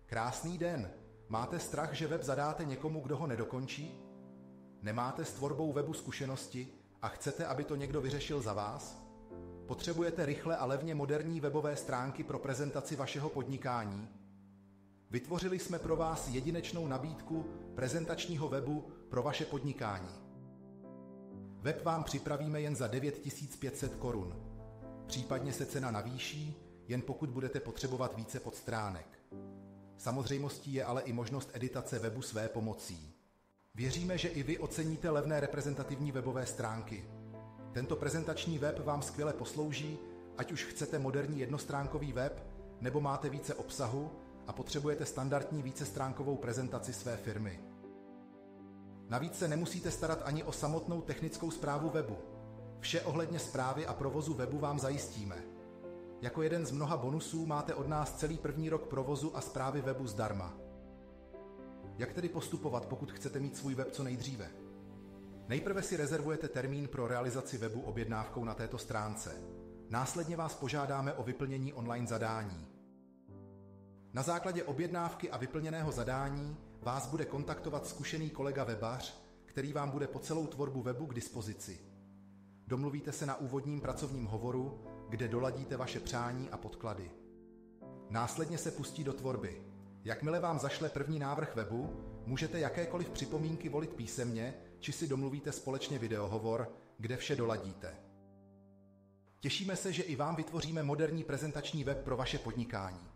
Krásný den. Máte strach, že web zadáte někomu, kdo ho nedokončí? Nemáte s tvorbou webu zkušenosti a chcete, aby to někdo vyřešil za vás? Potřebujete rychle a levně moderní webové stránky pro prezentaci vašeho podnikání? Vytvořili jsme pro vás jedinečnou nabídku prezentačního webu pro vaše podnikání. Web vám připravíme jen za 9500 korun. Případně se cena navýší, jen pokud budete potřebovat více podstránek. Samozřejmostí je ale i možnost editace webu své pomocí. Věříme, že i vy oceníte levné reprezentativní webové stránky. Tento prezentační web vám skvěle poslouží, ať už chcete moderní jednostránkový web, nebo máte více obsahu a potřebujete standardní vícestránkovou prezentaci své firmy. Navíc se nemusíte starat ani o samotnou technickou správu webu. Vše ohledně správy a provozu webu vám zajistíme. Jako jeden z mnoha bonusů máte od nás celý první rok provozu a správy webu zdarma. Jak tedy postupovat, pokud chcete mít svůj web co nejdříve? Nejprve si rezervujete termín pro realizaci webu objednávkou na této stránce. Následně vás požádáme o vyplnění online zadání. Na základě objednávky a vyplněného zadání vás bude kontaktovat zkušený kolega webař, který vám bude po celou tvorbu webu k dispozici. Domluvíte se na úvodním pracovním hovoru, kde doladíte vaše přání a podklady. Následně se pustí do tvorby. Jakmile vám zašle první návrh webu, můžete jakékoliv připomínky volit písemně, či si domluvíte společně videohovor, kde vše doladíte. Těšíme se, že i vám vytvoříme moderní prezentační web pro vaše podnikání.